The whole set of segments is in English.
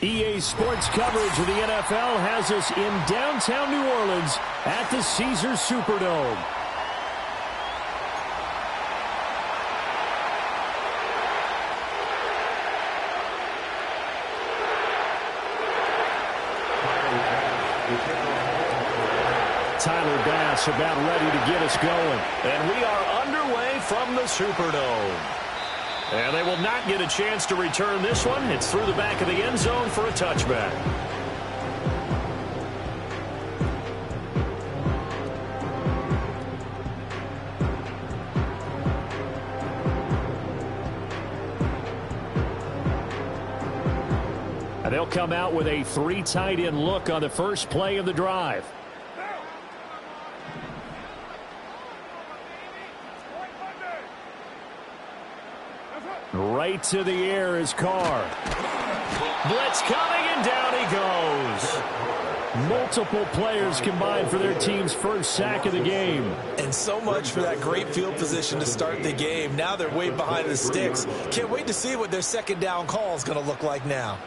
EA Sports coverage of the NFL has us in downtown New Orleans at the Caesars Superdome. Tyler Bass about ready to get us going. And we are underway from the Superdome. And they will not get a chance to return this one. It's through the back of the end zone for a touchback. And they'll come out with a 3 tight end look on the first play of the drive. Right to the air is Carr. Blitz coming, and down he goes. Multiple players combined for their team's first sack of the game. And so much for that great field position to start the game. Now they're way behind the sticks. Can't wait to see what their second down call is going to look like now.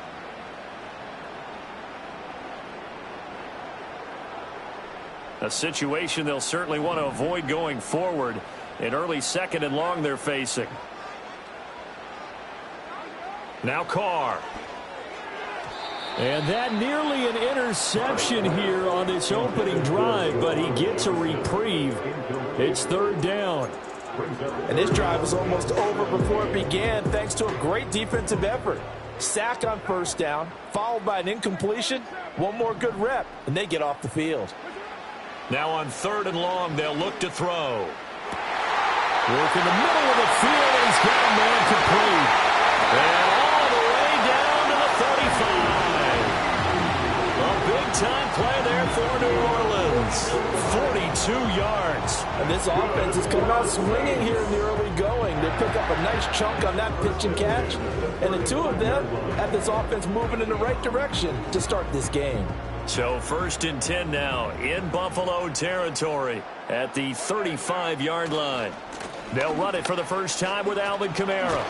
A situation they'll certainly want to avoid going forward. An early second and long they're facing. Now Carr. And that nearly an interception here on this opening drive, but he gets a reprieve. It's third down. And this drive was almost over before it began thanks to a great defensive effort. Sack on first down, followed by an incompletion. One more good rep, and they get off the field. Now on third and long, they'll look to throw. Work in the middle of the field, and he's got a man complete. And all the way down to the 35. A big-time play there for New Orleans. 42 yards. And this offense has come out swinging here in the early going. They pick up a nice chunk on that pitch and catch. And the two of them have this offense moving in the right direction to start this game. So first and 10 now in Buffalo territory at the 35-yard line. They'll run it for the first time with Alvin Kamara.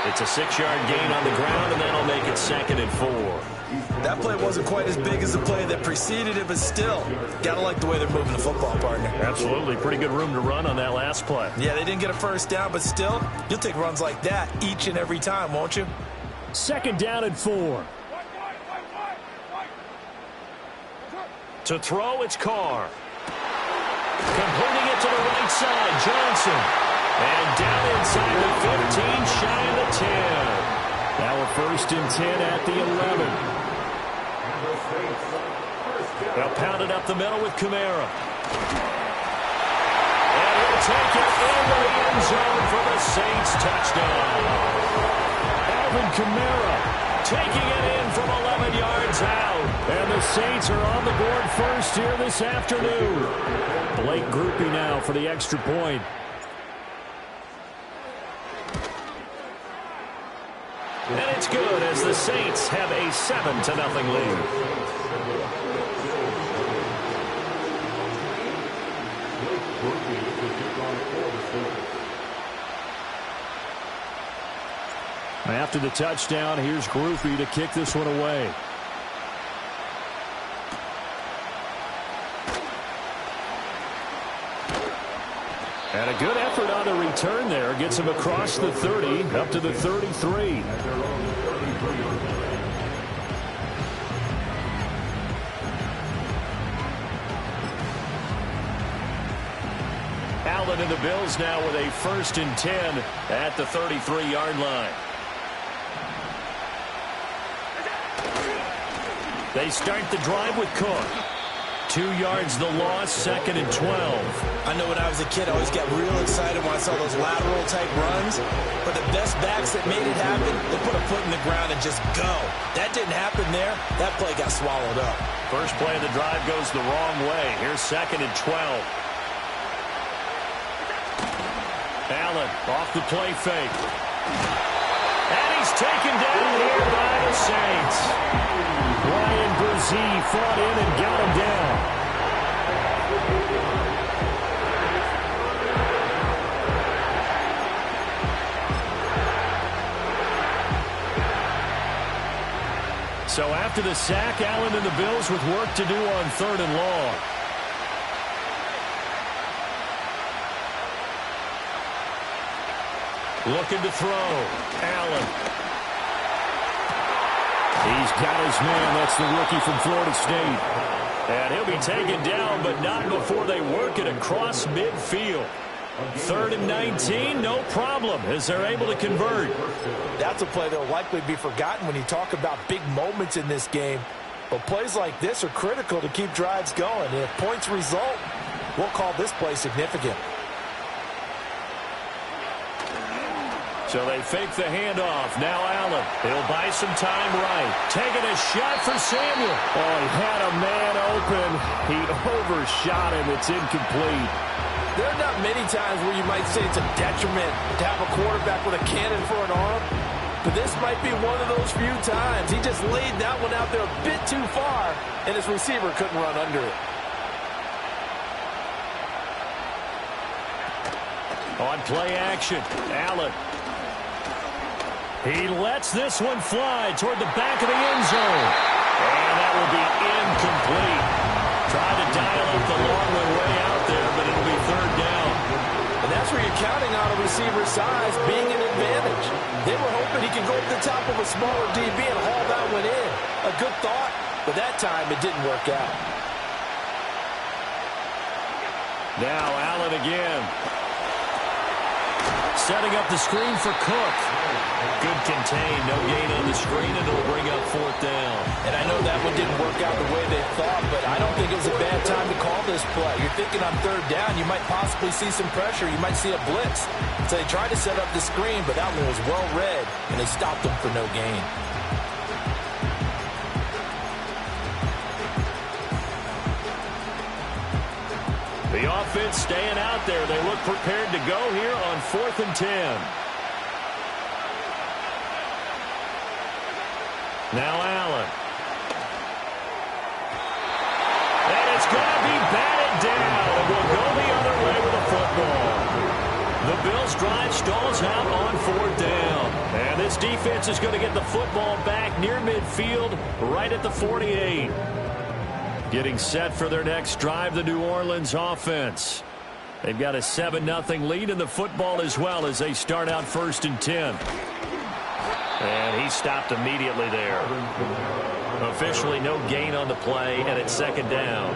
It's a 6-yard gain on the ground, and that'll make it 2nd and 4. That play wasn't quite as big as the play that preceded it, but still, got to like the way they're moving the football, partner. Absolutely. Pretty good room to run on that last play. Yeah, they didn't get a first down, but still, you'll take runs like that each and every time, won't you? 2nd down and 4. To throw, it's Carr. Completing it to the right side, Johnson. And down inside the 15, shy of the 10. Now a 1st and 10 at the 11. They'll pound it up the middle with Kamara. And he'll take it into the end zone for the Saints touchdown. Alvin Kamara taking it in from 11 yards out. And the Saints are on the board first here this afternoon. Blake Groupie now for the extra point. And it's good as the Saints have a 7-0 lead. After the touchdown, here's Groupie to kick this one away. And a good effort on the return there. Gets him across the 30, up to the 33. Allen and the Bills now with a 1st and 10 at the 33-yard line. They start the drive with Cook. 2 yards the loss, 2nd and 12. I know when I was a kid, I always got real excited when I saw those lateral-type runs. But the best backs that made it happen, they put a foot in the ground and just go. That didn't happen there. That play got swallowed up. First play of the drive goes the wrong way. Here's 2nd and 12. Allen off the play fake. And he's taken down here by the Saints. Ryan Brzee fought in and got him down. So after the sack, Allen and the Bills with work to do on 3rd and long. Looking to throw. Allen. He's got his man. That's the rookie from Florida State. And he'll be taken down, but not before they work it across midfield. 3rd and 19, no problem, as they're able to convert. That's a play that will likely be forgotten when you talk about big moments in this game. But plays like this are critical to keep drives going. And if points result, we'll call this play significant. So they fake the handoff. Now Allen. He'll buy some time right. Taking a shot for Samuel. Oh, he had a man open. He overshot him. It's incomplete. There are not many times where you might say it's a detriment to have a quarterback with a cannon for an arm. But this might be one of those few times. He just laid that one out there a bit too far, and his receiver couldn't run under it. On play action, Allen. He lets this one fly toward the back of the end zone. And that will be incomplete. Trying to dial up the long one way out there, but it'll be 3rd down. And that's where you're counting on a receiver's size being an advantage. They were hoping he could go up the top of a smaller DB and haul that one in. A good thought, but that time it didn't work out. Now Allen again. Setting up the screen for Cook. Good contain, no gain on the screen, and it'll bring up 4th down. And I know that one didn't work out the way they thought, but I don't think it was a bad time to call this play. You're thinking on 3rd down, you might possibly see some pressure. You might see a blitz. So they tried to set up the screen, but that one was well read, and they stopped them for no gain. The offense staying out there. They look prepared to go here on 4th and 10. Now Allen. And it's going to be batted down. And we'll go the other way with a football. this drive stalls out on 4th down. And this defense is going to get the football back near midfield, right at the 48. Getting set for their next drive, the New Orleans offense. They've got a 7-0 lead in the football as well as they start out 1st and 10. And he stopped immediately there. Officially no gain on the play, and it's 2nd down.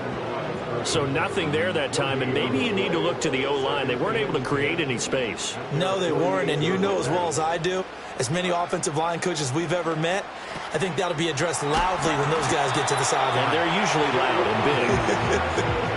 So nothing there that time, and maybe you need to look to the O-line. They weren't able to create any space. No, they weren't, and you know as well as I do, as many offensive line coaches we've ever met, I think that'll be addressed loudly when those guys get to the sideline. And they're usually loud and big.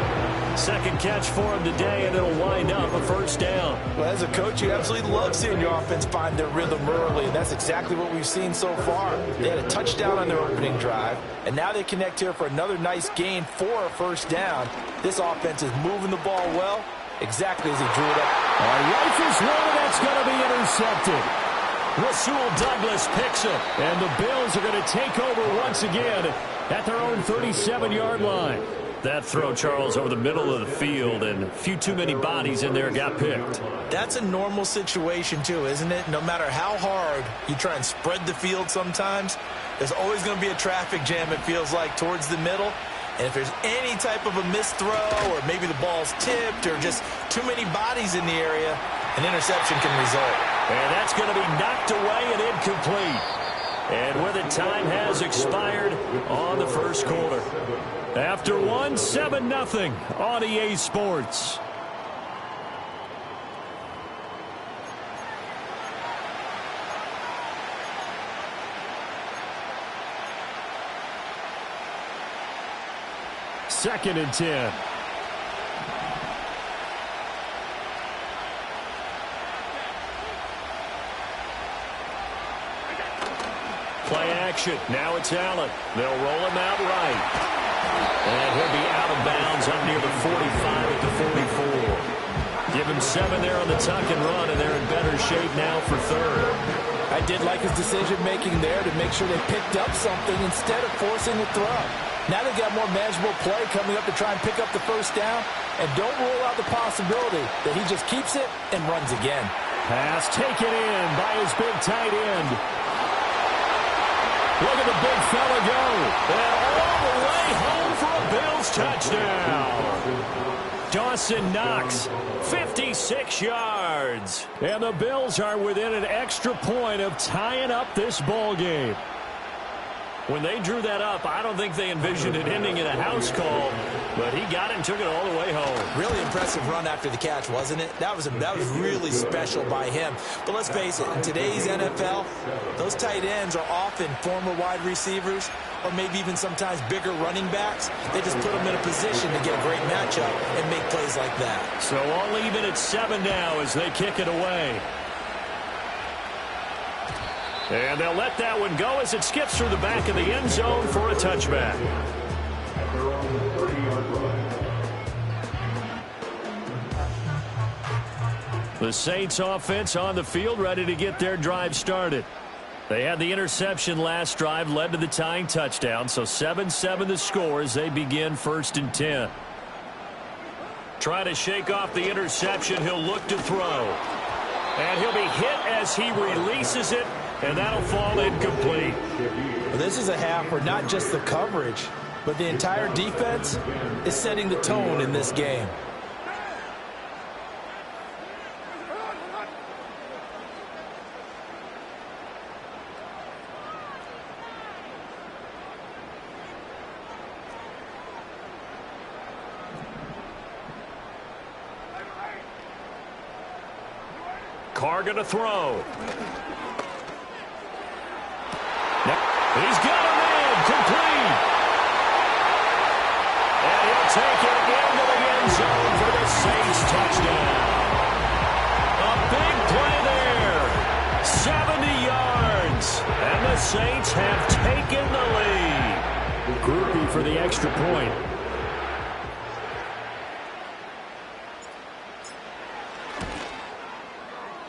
Second catch for him today, and it'll wind up a 1st down. Well, as a coach, you absolutely love seeing your offense find their rhythm early, and that's exactly what we've seen so far. They had a touchdown on their opening drive, and now they connect here for another nice gain for a 1st down. This offense is moving the ball well, exactly as he drew it up. Rifles one, that's going to be intercepted. Rasul Douglas picks it, and the Bills are going to take over once again at their own 37-yard line. That throw, Charles, over the middle of the field, and a few too many bodies in there got picked. That's a normal situation, too, isn't it? No matter how hard you try and spread the field sometimes, there's always going to be a traffic jam, it feels like, towards the middle. And if there's any type of a missed throw, or maybe the ball's tipped, or just too many bodies in the area, an interception can result. And that's going to be knocked away and incomplete. And with it, time has expired on the 1st quarter. After 7-0 on EA Sports. Second and 10. Play action. Now it's Allen. They'll roll him out right. And he'll be out of bounds up near the 45 at the 44. Give him 7 there on the tuck and run, and they're in better shape now for 3rd. I did like his decision-making there to make sure they picked up something instead of forcing the throw. Now they've got more manageable play coming up to try and pick up the 1st down, and don't rule out the possibility that he just keeps it and runs again. Pass taken in by his big tight end. Look at the big fella go. And all the way home for a Bills touchdown. Dawson Knox, 56 yards. And the Bills are within an extra point of tying up this ball game. When they drew that up, I don't think they envisioned it ending in a house call, but he got it and took it all the way home. Really impressive run after the catch, wasn't it? That was really special by him. But let's face it, in today's NFL, those tight ends are often former wide receivers or maybe even sometimes bigger running backs. They just put them in a position to get a great matchup and make plays like that. So all even at 7 now as they kick it away. And they'll let that one go as it skips through the back of the end zone for a touchback. The Saints offense on the field ready to get their drive started. They had the interception last drive, led to the tying touchdown, so 7-7 the score as they begin 1st and 10. Try to shake off the interception. He'll look to throw. And he'll be hit as he releases it. And that'll fall incomplete. Well, this is a half where not just the coverage, but the entire defense is setting the tone in this game. Carr going to throw. He's got a man complete. And he'll take it into the end zone for the Saints touchdown. A big play there. 70 yards. And the Saints have taken the lead. Groupie for the extra point.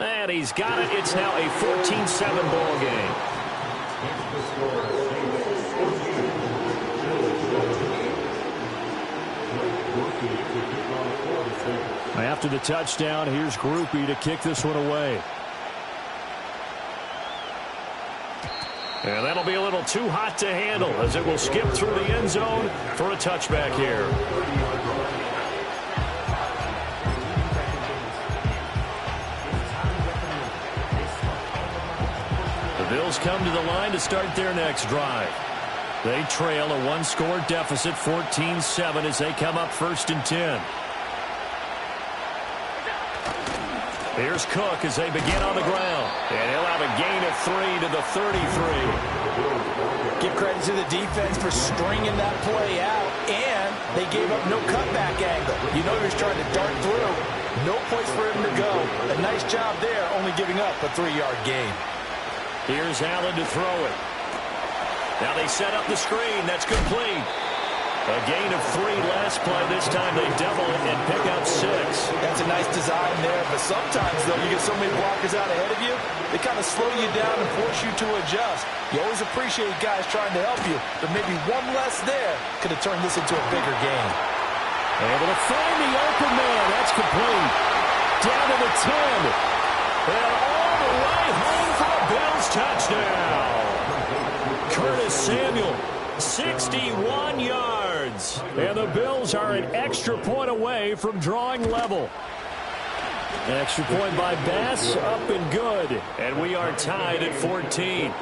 And he's got it. It's now a 14-7 ball game. After the touchdown, here's Groupie to kick this one away. And that'll be a little too hot to handle as it will skip through the end zone for a touchback here. The Bills come to the line to start their next drive. They trail a one-score deficit, 14-7, as they come up 1st and 10. Here's Cook as they begin on the ground. And he'll have a gain of 3 to the 33. Give credit to the defense for stringing that play out, and they gave up no cutback angle. You know he was trying to dart through. No place for him to go. A nice job there, only giving up a 3-yard gain. Here's Allen to throw it. Now they set up the screen. That's complete. A gain of 3 last play. This time they double it and pick up 6. That's a nice design there, but sometimes, though, you get so many blockers out ahead of you, they kind of slow you down and force you to adjust. You always appreciate guys trying to help you, but maybe one less there could have turned this into a bigger game. Able to find the open man. That's complete. Down to the 10. And all the way home for a Bills touchdown. Curtis Samuel, 61 yards. And the Bills are an extra point away from drawing level. An extra point by Bass, up and good. And we are tied at 14.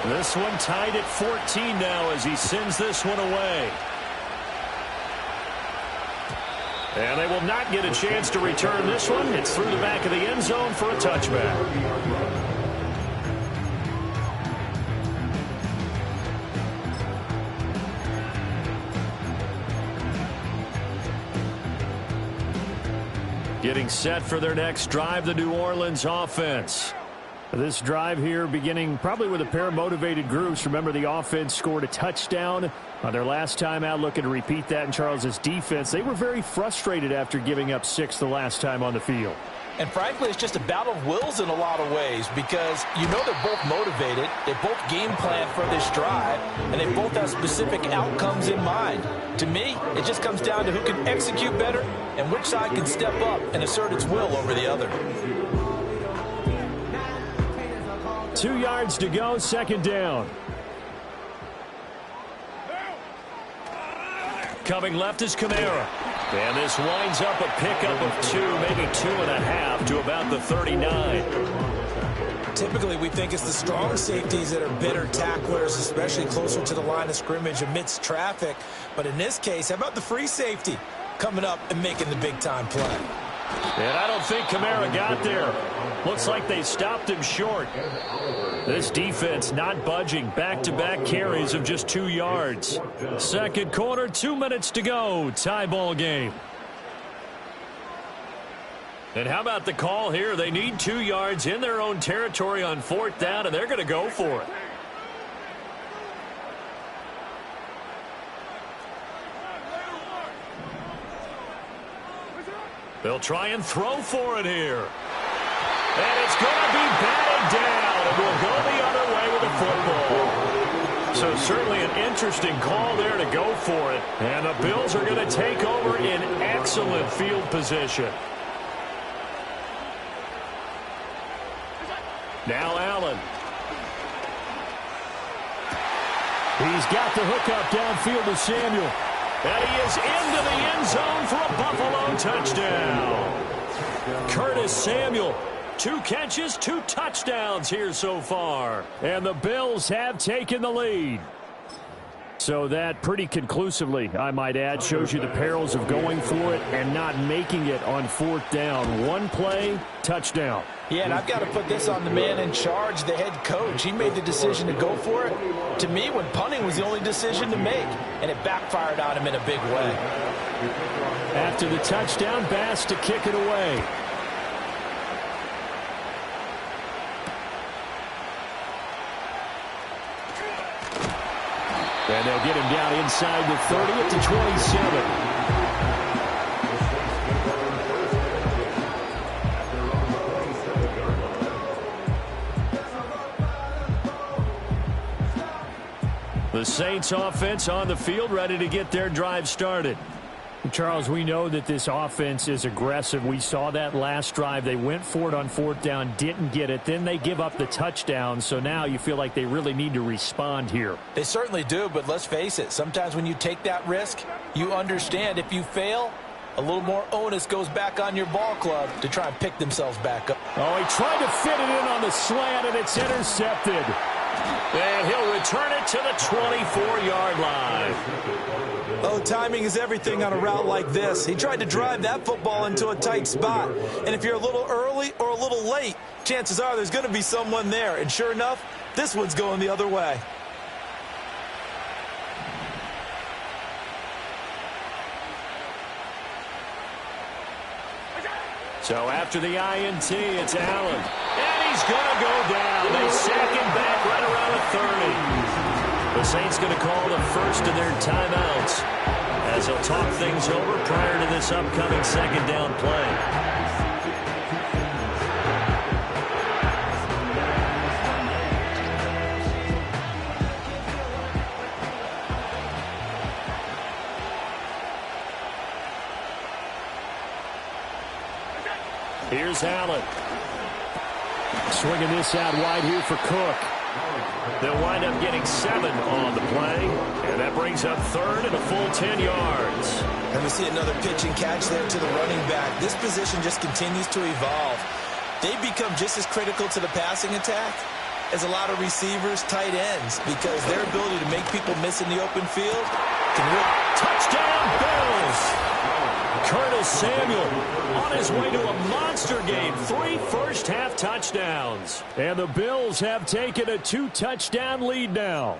This one tied at 14 now as he sends this one away. And they will not get a chance to return this one. It's through the back of the end zone for a touchback. Getting set for their next drive, the New Orleans offense. This drive here beginning probably with a pair of motivated groups. Remember, the offense scored a touchdown on their last time out, looking to repeat that in Charles's defense. They were very frustrated after giving up 6 the last time on the field. And frankly, it's just a battle of wills in a lot of ways because you know they're both motivated, they both game plan for this drive, and they both have specific outcomes in mind. To me, it just comes down to who can execute better and which side can step up and assert its will over the other. 2 yards to go, 2nd down. Coming left is Kamara. And this winds up a pickup of 2, maybe 2.5 to about the 39. Typically, we think it's the strong safeties that are better tacklers, especially closer to the line of scrimmage amidst traffic. But in this case, how about the free safety coming up and making the big-time play? And I don't think Kamara got there. Looks like they stopped him short. This defense not budging. Back-to-back carries of just 2 yards. Second quarter, 2 minutes to go. Tie ball game. And how about the call here? They need 2 yards in their own territory on 4th down, and they're going to go for it. They'll try and throw for it here. And it's going to be batted down. And we'll go the other way with the football. So certainly an interesting call there to go for it. And the Bills are going to take over in excellent field position. Now Allen. He's got the hookup downfield to Samuel. And he is into the end zone for a Buffalo touchdown. Curtis Samuel, 2 catches, 2 touchdowns here so far. And the Bills have taken the lead. So that pretty conclusively, I might add, shows you the perils of going for it and not making it on 4th down. 1 play, touchdown. Yeah, and I've got to put this on the man in charge, the head coach. He made the decision to go for it. To me, when punting was the only decision to make, and it backfired on him in a big way. After the touchdown, Bass to kick it away. And they'll get him down inside the 30 at the 27. Saints offense on the field, ready to get their drive started. Charles, we know that this offense is aggressive. We saw that last drive. They went for it on fourth down, didn't get it. Then they give up the touchdown. So now you feel like they really need to respond here. They certainly do, but let's face it. Sometimes when you take that risk, you understand if you fail, a little more onus goes back on your ball club to try and pick themselves back up. Oh, he tried to fit it in on the slant, and it's intercepted. And he'll return it to the 24-yard line. Oh, timing is everything on a route like this. He tried to drive that football into a tight spot. And if you're a little early or a little late, chances are there's going to be someone there. And sure enough, this one's going the other way. So after the INT, it's Allen. And he's going to go down. They sack him back right around the 30. The Saints going to call the first of their timeouts as they'll talk things over prior to this upcoming second down play. Here's Allen. Swinging this out wide here for Cook. They'll wind up getting 7 on the play, and that brings up third and a full 10 yards. And we see another pitch and catch there to the running back. This position just continues to evolve. They become just as critical to the passing attack as a lot of receivers, tight ends, because their ability to make people miss in the open field can really... Touchdown, Bills! Curtis Samuel on his way to a monster game. 3 first-half touchdowns. And the Bills have taken a 2-touchdown lead now.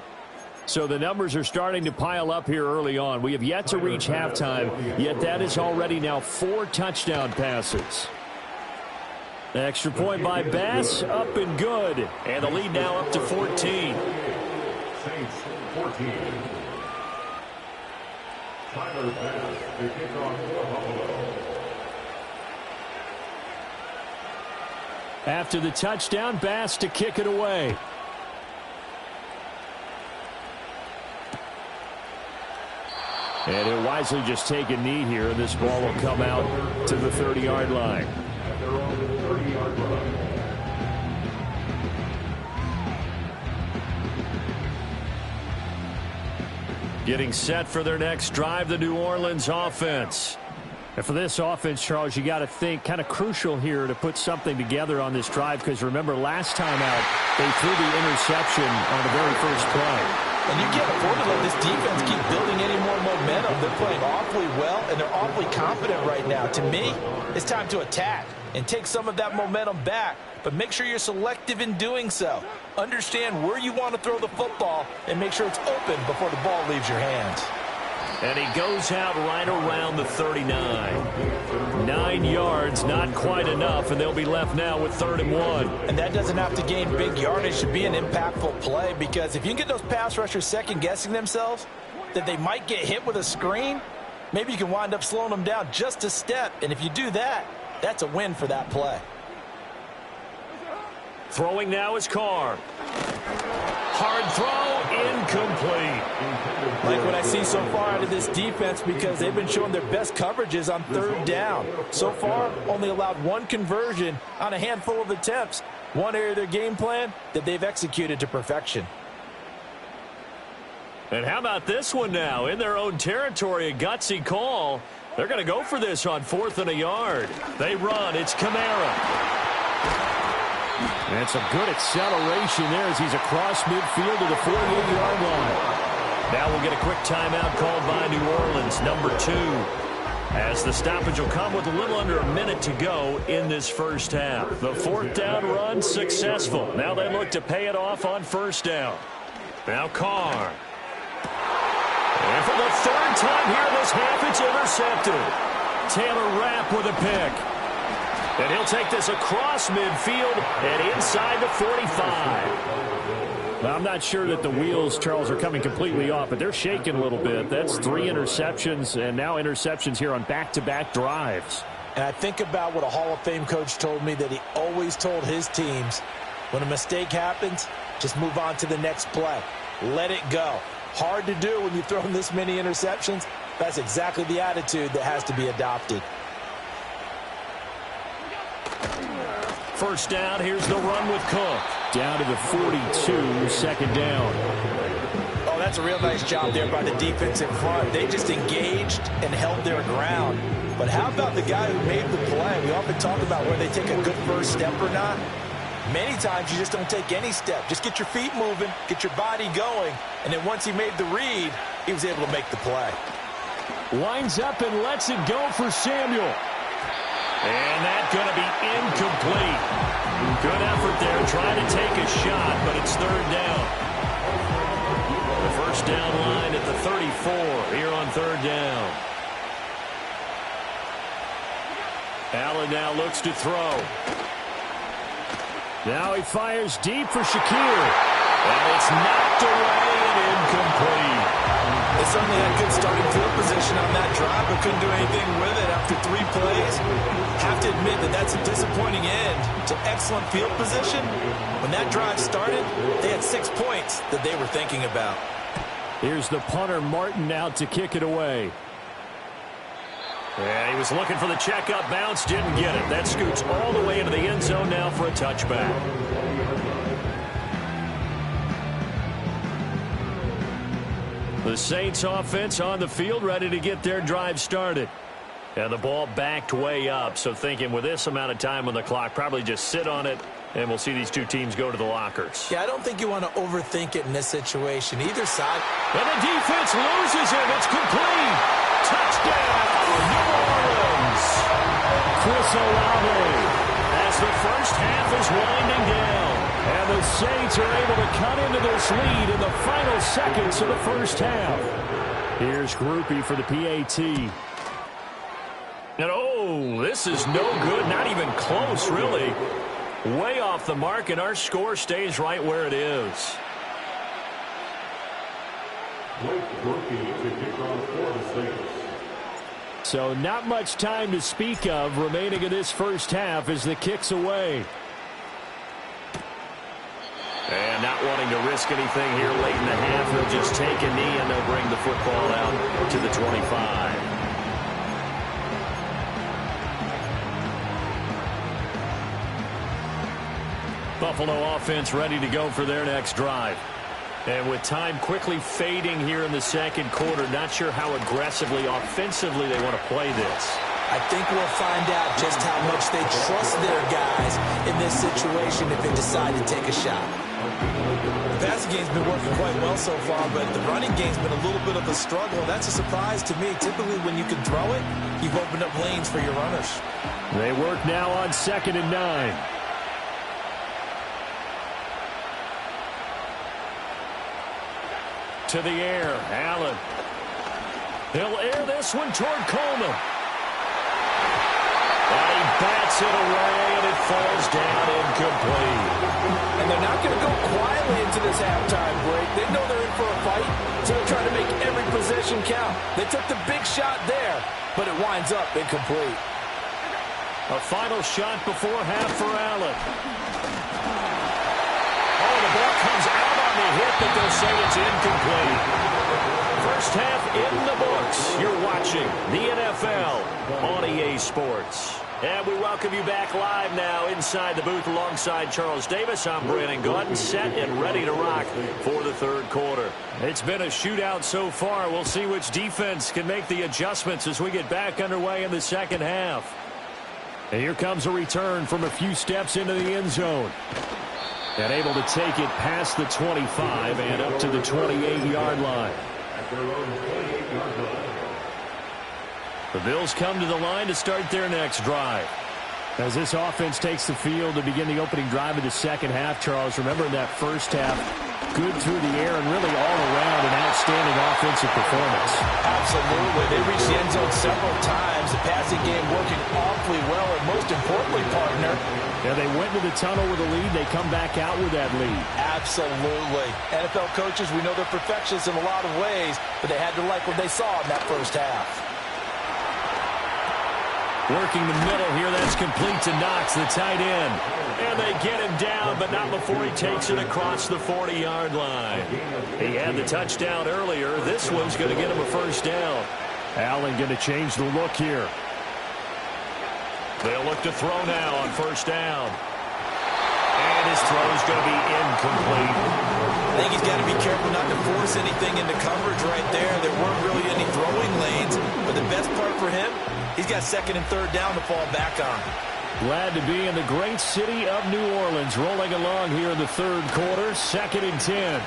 So the numbers are starting to pile up here early on. We have yet to reach halftime, yet that is already now 4 touchdown passes. Extra point by Bass, up and good. And the lead now up to 14. Saints 14. Tyler Bass, the kickoff for Buffalo. After the touchdown, Bass to kick it away. And he'll wisely just take a knee here, and this ball will come out to the 30-yard line. At their own 30-yard line. Getting set for their next drive, the New Orleans offense. And for this offense, Charles, you got to think kind of crucial here to put something together on this drive, because remember last time out they threw the interception on the very first play. And you can't afford to let this defense keep building any more momentum. They're playing awfully well, and they're awfully confident right now. To me, it's time to attack and take some of that momentum back. But make sure you're selective in doing so. Understand where you want to throw the football and make sure it's open before the ball leaves your hands. And he goes out right around the 39. 9 yards, not quite enough, and they'll be left now with 3rd and 1. And that doesn't have to gain big yardage to be an impactful play, because if you can get those pass rushers second-guessing themselves, that they might get hit with a screen, maybe you can wind up slowing them down just a step. And if you do that, that's a win for that play. Throwing now is Carr. Hard throw, incomplete. Like what I see so far out of this defense, because they've been showing their best coverages on 3rd down. So far, only allowed 1 conversion on a handful of attempts. One area of their game plan that they've executed to perfection. And how about this one now? In their own territory, a gutsy call. They're going to go for this on 4th and a yard. They run. It's Kamara. And it's a good acceleration there as he's across midfield to the 48-yard line. Now we'll get a quick timeout called by New Orleans, number 2. As the stoppage will come with a little under a minute to go in this first half. The 4th down run successful. Now they look to pay it off on 1st down. Now Carr. And for the 3rd time here this half, it's intercepted. Taylor Rapp with a pick. And he'll take this across midfield and inside the 45. Well, I'm not sure that the wheels, Charles, are coming completely off, but they're shaking a little bit. That's 3 interceptions, and now interceptions here on back-to-back drives. And I think about what a Hall of Fame coach told me, that he always told his teams, when a mistake happens, just move on to the next play. Let it go. Hard to do when you've thrown this many interceptions. That's exactly the attitude that has to be adopted. First down, here's the run with Cook. Down to the 42, second down. Oh, that's a real nice job there by the defense in front. They just engaged and held their ground. But how about the guy who made the play? We often talk about whether they take a good first step or not. Many times you just don't take any step. Just get your feet moving, get your body going, and then once he made the read, he was able to make the play. Winds up and lets it go for Samuel. And that's going to be incomplete. Good effort there, trying to take a shot, but it's third down. The first down line at the 34 here on third down. Allen now looks to throw. Now he fires deep for Shakir. And it's knocked away and incomplete. They certainly had good starting field position on that drive, but couldn't do anything with it after 3 plays. Have to admit that that's a disappointing end to excellent field position. When that drive started, they had 6 points that they were thinking about. Here's the punter, Martin, out to kick it away. Yeah, he was looking for the checkup bounce, didn't get it. That scoots all the way into the end zone now for a touchback. The Saints offense on the field, ready to get their drive started. And the ball backed way up, so thinking with this amount of time on the clock, probably just sit on it, and we'll see these two teams go to the lockers. Yeah, I don't think you want to overthink it in this situation. Either side. And the defense loses him. It's complete. Touchdown, New Orleans. Chris Olave as the first half is winding down. And the Saints are able to cut into this lead in the final seconds of the first half. Here's Groupie for the PAT. And oh, this is no good. Not even close, really. Way off the mark, and our score stays right where it is. So not much time to speak of remaining in this first half as the kick's away. And not wanting to risk anything here late in the half, they'll just take a knee and they'll bring the football out to the 25. Buffalo offense ready to go for their next drive. And with time quickly fading here in the second quarter, not sure how aggressively, offensively they want to play this. I think we'll find out just how much they trust their guys in this situation if they decide to take a shot. The passing game's been working quite well so far, but the running game's been a little bit of a struggle. That's a surprise to me. Typically, when you can throw it, you've opened up lanes for your runners. They work now on 2nd and 9. To the air, Allen. He'll air this one toward Coleman. And he bats it away, and it falls down incomplete. And they're not going to go quietly into this halftime break. They know they're in for a fight, so they're trying to make every possession count. They took the big shot there, but it winds up incomplete. A final shot before half for Allen. Oh, the ball comes out on the hit, but they'll say it's incomplete. First half in the books. You're watching the NFL on EA Sports. And we welcome you back live now inside the booth alongside Charles Davis. I'm Brandon Gordon, set and ready to rock for the third quarter. It's been a shootout so far. We'll see which defense can make the adjustments as we get back underway in the second half. And here comes a return from a few steps into the end zone. And able to take it past the 25 and up to the 28-yard line. The Bills come to the line to start their next drive. As this offense takes the field to begin the opening drive of the second half, Charles, remember in that first half, good through the air and really all around an outstanding offensive performance. Absolutely. They reached the end zone several times. The passing game working awfully well, and most importantly, partner, yeah, they went into the tunnel with a lead. They come back out with that lead. Absolutely. NFL coaches, we know they're perfectionists in a lot of ways, but they had to like what they saw in that first half. Working the middle here, that's complete to Knox, the tight end. And they get him down, but not before he takes it across the 40-yard line. He had the touchdown earlier. This one's going to get him a first down. Allen going to change the look here. They'll look to throw now on first down. And his throw's going to be incomplete. I think he's got to be careful not to force anything into coverage right there. There weren't really any throwing lanes. But the best part for him, he's got second and third down to fall back on. Glad to be in the great city of New Orleans. Rolling along here in the third quarter. 2nd and 10.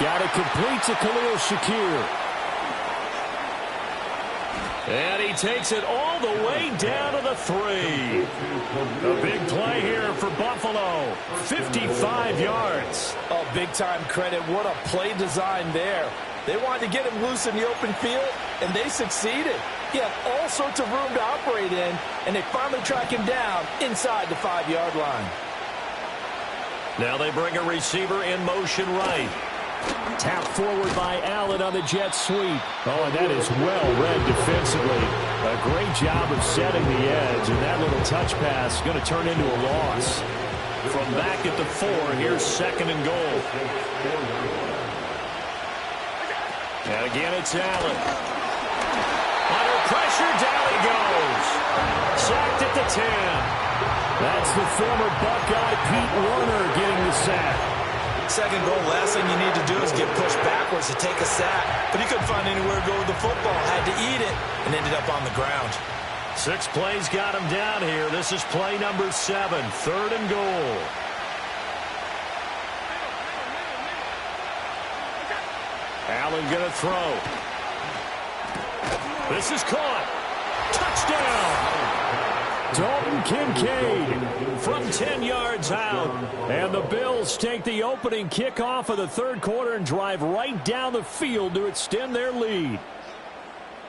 Got it complete to Khalil Shakir. And he takes it all the way down to the 3. A big play here for Buffalo. 55 yards. Oh, big-time credit. What a play design there. They wanted to get him loose in the open field, and they succeeded. He had all sorts of room to operate in, and they finally track him down inside the 5-yard line. Now they bring a receiver in motion right. Tapped forward by Allen on the jet sweep. Oh, and that is well read defensively. A great job of setting the edge, and that little touch pass is going to turn into a loss. From back at the 4, here's 2nd and goal. And again, it's Allen. Under pressure, down he goes. Sacked at the 10. That's the former Buckeye Pete Werner getting the sack. Second goal, last thing you need to do is get pushed backwards to take a sack. But he couldn't find anywhere to go with the football. Had to eat it and ended up on the ground. 6 plays got him down here. This is play number 7, 3rd and goal. Allen going to throw. This is caught. Touchdown! Dalton Kincaid from 10 yards out. And the Bills take the opening kickoff of the third quarter and drive right down the field to extend their lead.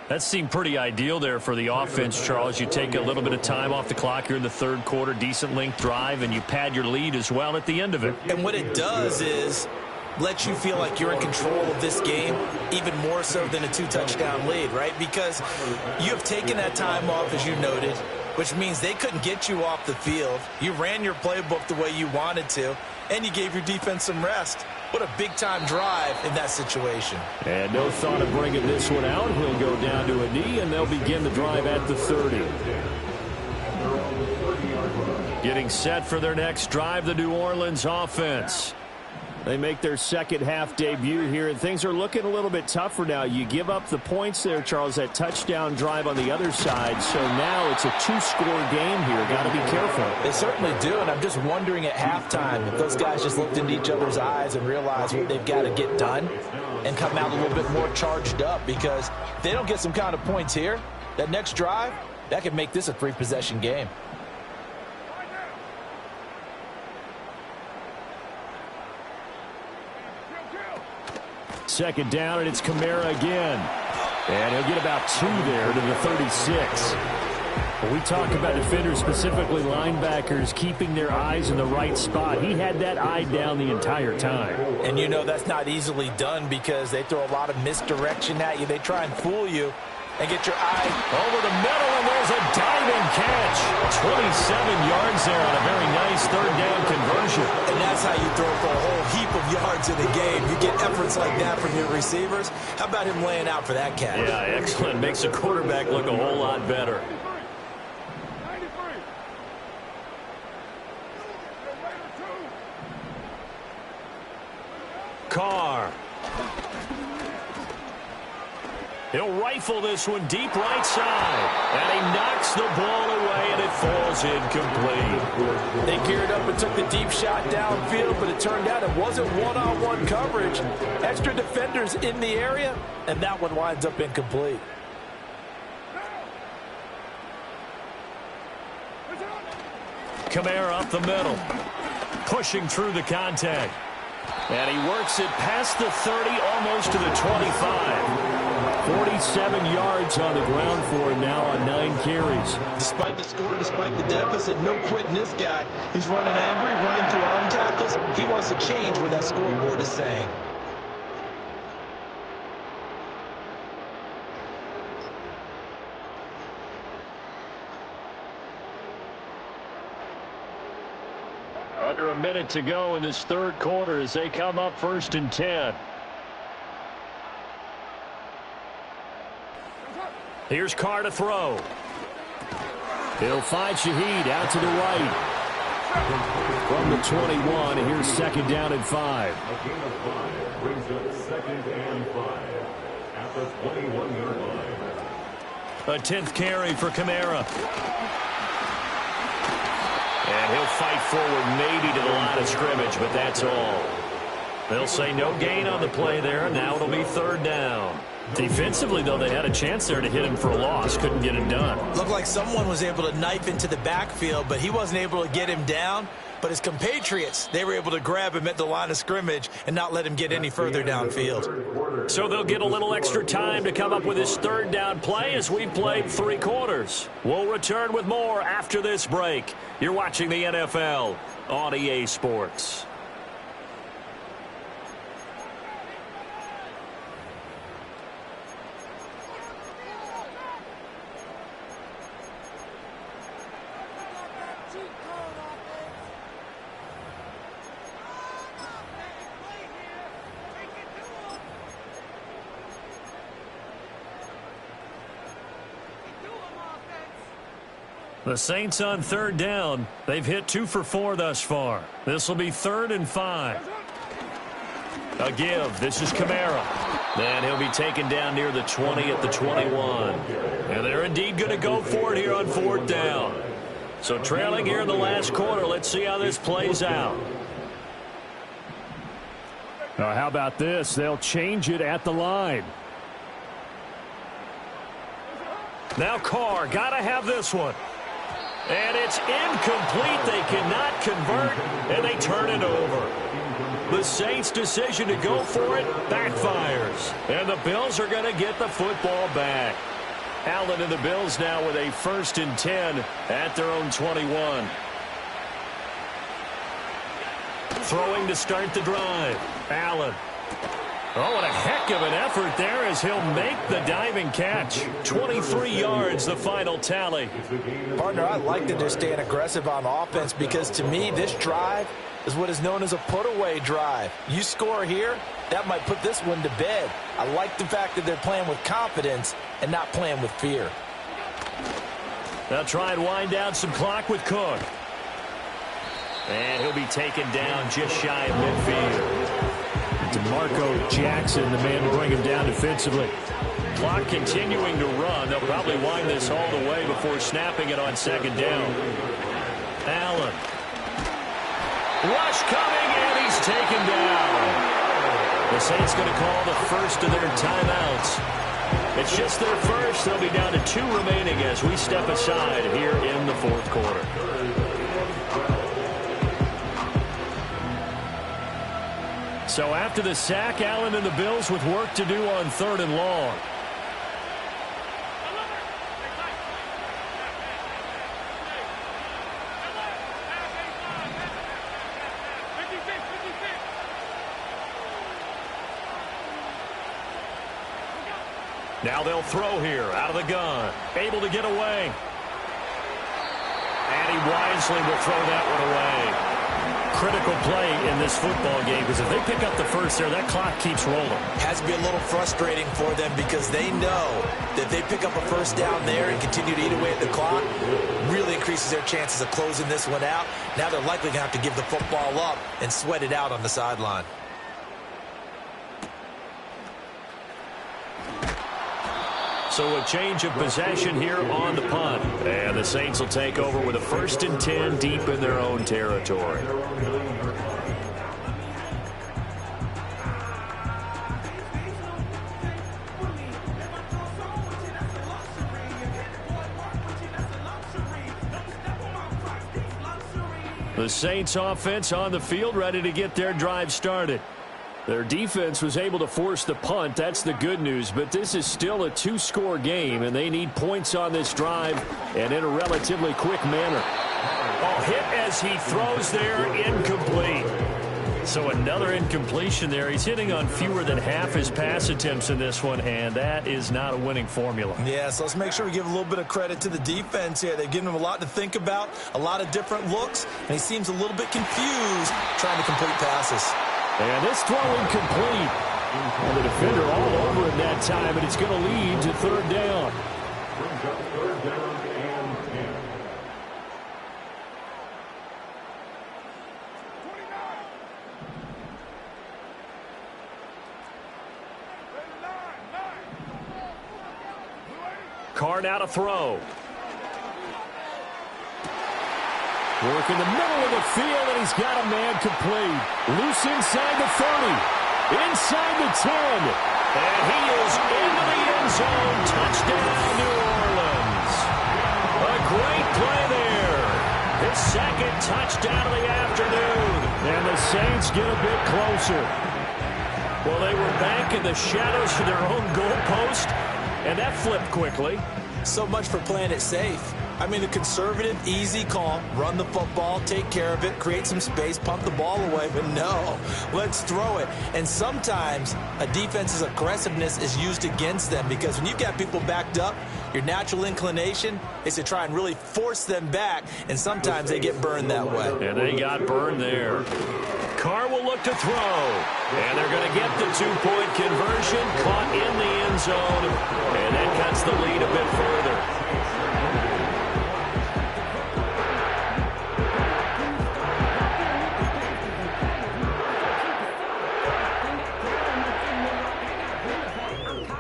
That seemed pretty ideal there for the offense, Charles. You take a little bit of time off the clock here in the third quarter, decent length drive, and you pad your lead as well at the end of it. And what it does is let you feel like you're in control of this game, even more so than a 2-touchdown lead, right? Because you have taken that time off, as you noted, which means they couldn't get you off the field. You ran your playbook the way you wanted to, and you gave your defense some rest. What a big-time drive in that situation. And no thought of bringing this one out. He'll go down to a knee, and they'll begin the drive at the 30. Getting set for their next drive, the New Orleans offense. They make their second half debut here, and things are looking a little bit tougher now. You give up the points there, Charles, that touchdown drive on the other side. So now it's a 2-score game here. Got to be careful. They certainly do, and I'm just wondering at halftime if those guys just looked into each other's eyes and realized what they've got to get done and come out a little bit more charged up, because if they don't get some kind of points here, that next drive, that could make this a 3-possession game. Second down, and it's Kamara again. And he'll get about 2 there to the 36. When we talk about defenders, specifically linebackers, keeping their eyes in the right spot, he had that eye down the entire time. And you know that's not easily done because they throw a lot of misdirection at you. They try and fool you and get your eye over the middle, and there's a diving catch. 27 yards there on a very nice third down conversion. And that's how you throw for a whole heap of yards in a game. You get efforts like that from your receivers. How about him laying out for that catch? Yeah, excellent. Makes the quarterback look a whole lot better. Carr. He'll rifle this one deep right side. And he knocks the ball away, and it falls incomplete. They geared up and took the deep shot downfield, but it turned out it wasn't one-on-one coverage. Extra defenders in the area, and that one winds up incomplete. Kamara up the middle. Pushing through the contact. And he works it past the 30, almost to the 25. 47 yards on the ground for him now on 9 carries. Despite the score, despite the deficit, no quitting this guy. He's running angry, running through arm tackles. He wants to change what that scoreboard is saying. under a minute to go in this third quarter as they come up 1st and 10. Here's Carr to throw. He'll find Shaheed out to the right. From the 21, here's 2nd down and 5. A gain of 5 brings up 2nd and 5 at the 21-yard line. A 10th carry for Kamara. And he'll fight forward maybe to the line of scrimmage, but that's all. They'll say no gain on the play there. Now it'll be 3rd down. Defensively, though, they had a chance there to hit him for a loss. Couldn't get it done. Looked like someone was able to knife into the backfield, but he wasn't able to get him down. But his compatriots, they were able to grab him at the line of scrimmage and not let him get any further downfield. So they'll get a little extra time to come up with this 3rd down play as we've played 3 quarters. We'll return with more after this break. You're watching the NFL on EA Sports. The Saints on 3rd down. They've hit 2 for 4 thus far. This will be 3rd and 5. A give. This is Kamara. And he'll be taken down near the 20 at the 21. And they're indeed going to go for it here on 4th down. So trailing here in the last quarter. Let's see how this plays out. Now, how about this? They'll change it at the line. Now Carr. Got to have this one. And it's incomplete. They cannot convert, and they turn it over. The Saints' decision to go for it backfires. And the Bills are going to get the football back. Allen and the Bills now with a 1st and 10 at their own 21. Throwing to start the drive. Allen. Oh, what a heck of an effort there as he'll make the diving catch. 23 yards, the final tally. Partner, I like that they're staying aggressive on offense because to me, this drive is what is known as a put-away drive. You score here, that might put this one to bed. I like the fact that they're playing with confidence and not playing with fear. They'll try and wind down some clock with Cook. And he'll be taken down just shy of midfield. DeMarco Jackson, the man to bring him down defensively. Clock continuing to run. They'll probably wind this all the way before snapping it on 2nd down. Allen. Rush coming, and he's taken down. The Saints going to call the first of their timeouts. It's just their first. They'll be down to 2 remaining as we step aside here in the 4th quarter. So after the sack, Allen and the Bills with work to do on 3rd and long. Now they'll throw here out of the gun. Able to get away. And he wisely will throw that one away. Critical play in this football game because if they pick up the first there, that clock keeps rolling. Has to be a little frustrating for them because they know that if they pick up a 1st down there and continue to eat away at the clock, really increases their chances of closing this one out. Now they're likely going to have to give the football up and sweat it out on the sideline. So a change of possession here on the punt. And the Saints will take over with a 1st and 10 deep in their own territory. The Saints offense on the field ready to get their drive started. Their defense was able to force the punt. That's the good news. But this is still a 2-score game, and they need points on this drive and in a relatively quick manner. Oh, hit as he throws there, incomplete. So another incompletion there. He's hitting on fewer than half his pass attempts in this one, and that is not a winning formula. Yeah, so let's make sure we give a little bit of credit to the defense here. They've given him a lot to think about, a lot of different looks, and he seems a little bit confused trying to complete passes. And this throw incomplete. And the defender all over him that time, and it's going to lead to third down. Brings up third down and 10. Carr now to throw. Work in the middle of the field, and he's got a man complete. Loose inside the 30. Inside the 10. And he is into the end zone. Touchdown, New Orleans. A great play there. His second touchdown of the afternoon. And the Saints get a bit closer. Well, they were back in the shadows for their own goalpost, and that flipped quickly. So much for playing it safe. I mean, the conservative, easy call, run the football, take care of it, create some space, pump the ball away. But no, let's throw it. And sometimes a defense's aggressiveness is used against them because when you've got people backed up, your natural inclination is to try and really force them back, and sometimes they get burned that way. And they got burned there. Carr will look to throw. And they're going to get the two-point conversion, caught in the end zone, and that cuts the lead a bit further.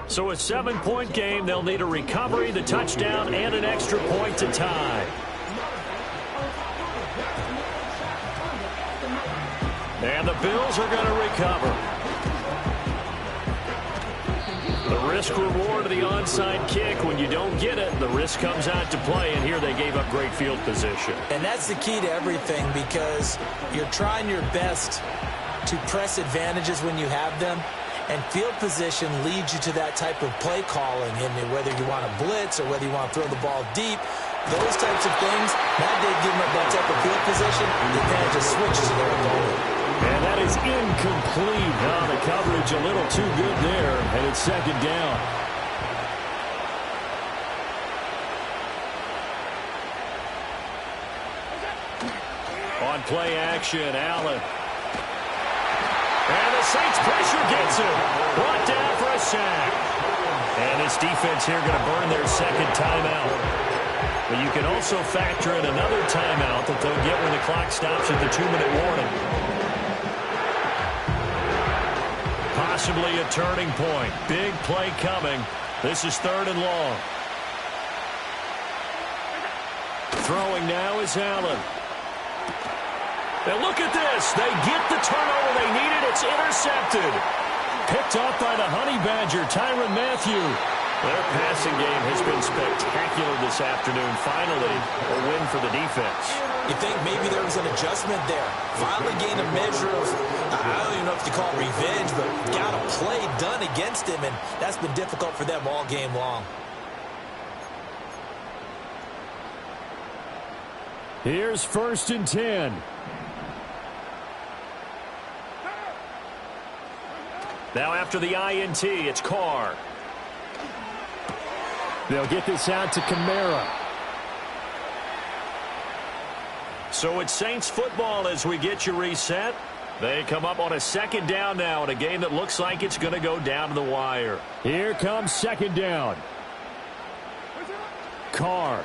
So a 7-point game, they'll need a recovery, the touchdown, and an extra point to tie. And the Bills are going to recover. The risk-reward of the onside kick, when you don't get it, the risk comes out to play, and here they gave up great field position. And that's the key to everything because you're trying your best to press advantages when you have them. And field position leads you to that type of play calling, and whether you want to blitz or whether you want to throw the ball deep, those types of things, now they've given up that type of field position, the advantage just switches to their opponent. And that is incomplete. Oh, the coverage a little too good there, and it's second down. On play action, Allen. And the Saints pressure gets him. Brought down for a sack. And this defense here going to burn their second timeout. But you can also factor in another timeout that they'll get when the clock stops at the 2-minute warning. Possibly a turning point. Big play coming. This is third and long. Throwing now is Allen. Now look at this. They get the turnover they needed. It's intercepted. Picked off by the Honey Badger, Tyrann Mathieu. Their passing game has been spectacular this afternoon. Finally, a win for the defense. You think maybe there was an adjustment there. Finally gained a measure of, I don't even know if you call it revenge, but got a play done against him, and that's been difficult for them all game long. Here's 1st and 10. Now after the INT, it's Carr. They'll get this out to Kamara. So it's Saints football as we get you reset. They come up on a second down now in a game that looks like it's going to go down to the wire. Here comes second down. Carr.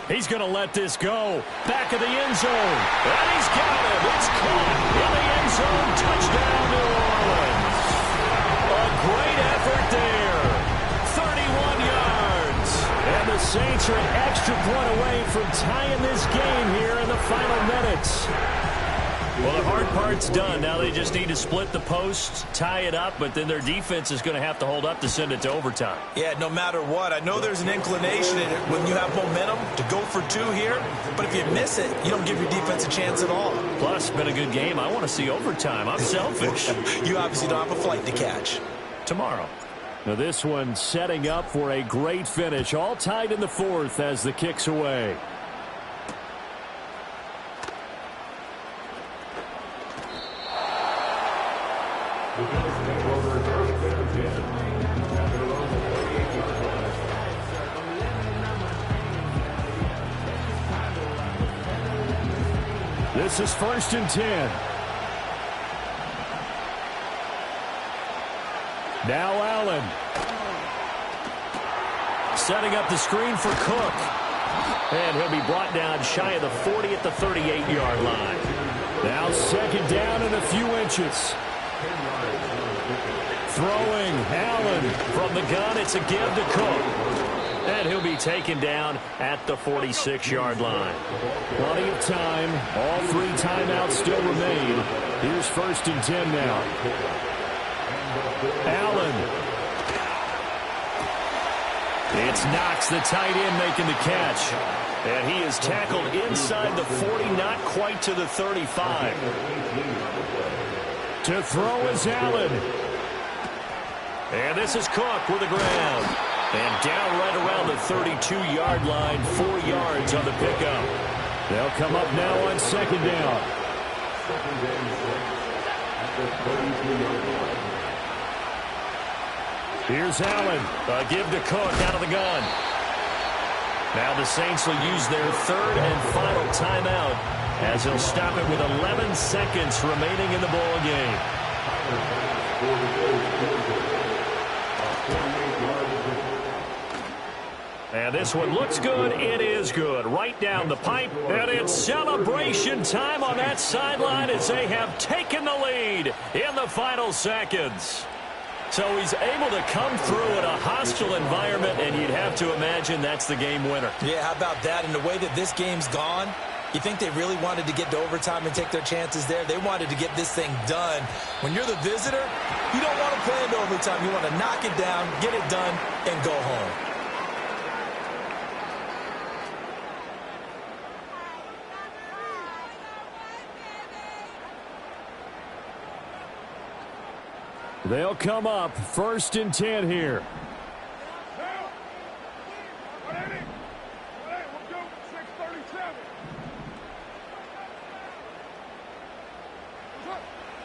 He's going to let this go. Back of the end zone. And he's got it. It's caught in the end zone. Touchdown, New Orleans. A great effort there. 31 yards. And the Saints are an extra point away from tying this game here in the final minutes. Well, the hard part's done. Now they just need to split the post, tie it up, but then their defense is going to have to hold up to send it to overtime. Yeah, no matter what. I know there's an inclination in it when you have momentum to go for two here, but if you miss it, you don't give your defense a chance at all. Plus, been a good game. I want to see overtime. I'm selfish. You obviously don't have a flight to catch. Tomorrow. Now this one setting up for a great finish. All tied in the fourth as the kick's away. This is 1st and 10. Now Allen. Setting up the screen for Cook. And he'll be brought down shy of the 40 at the 38-yard line. Now 2nd down and a few inches. Throwing, Allen. From the gun, it's a give to Cook. And he'll be taken down at the 46-yard line. Plenty of time. All 3 timeouts still remain. Here's 1st and 10 now. Allen. It's Knox, the tight end, making the catch. And he is tackled inside the 40, not quite to the 35. To throw is Allen. And this is Cook with the ground. And down right around the 32-yard line, 4 yards on the pickup. They'll come up now on 2nd down. Here's Allen. A give to Cook out of the gun. Now the Saints will use their 3rd and final timeout as they'll stop it with 11 seconds remaining in the ball game. And this one looks good. It is good. Right down the pipe. And it's celebration time on that sideline as they have taken the lead in the final seconds. So he's able to come through in a hostile environment, and you'd have to imagine that's the game winner. Yeah, how about that? And the way that this game's gone, you think they really wanted to get to overtime and take their chances there? They wanted to get this thing done. When you're the visitor, you don't want to play into overtime. You want to knock it down, get it done, and go home. They'll come up 1st and 10 here.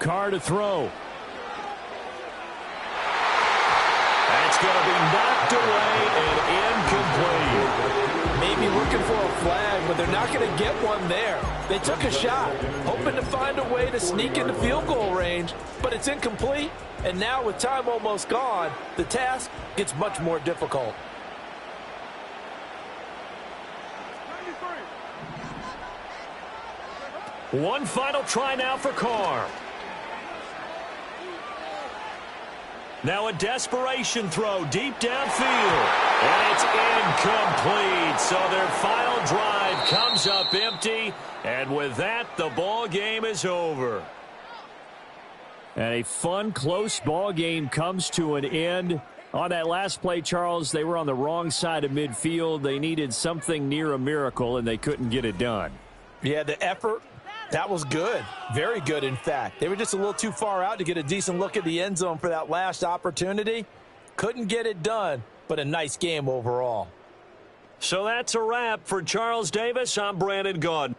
Carr to throw. That's going to be knocked away and incomplete. Maybe looking for a flag, but they're not going to get one there. They took a shot, hoping to find a way to sneak into field goal range, but it's incomplete. And now with time almost gone, the task gets much more difficult. One final try now for Carr. Now a desperation throw deep downfield. And it's incomplete. So their final drive comes up empty. And with that, the ball game is over. And a fun, close ball game comes to an end. On that last play, Charles, they were on the wrong side of midfield. They needed something near a miracle, and they couldn't get it done. Yeah, the effort, that was good. Very good, in fact. They were just a little too far out to get a decent look at the end zone for that last opportunity. Couldn't get it done, but a nice game overall. So that's a wrap. For Charles Davis, I'm Brandon Gaudin.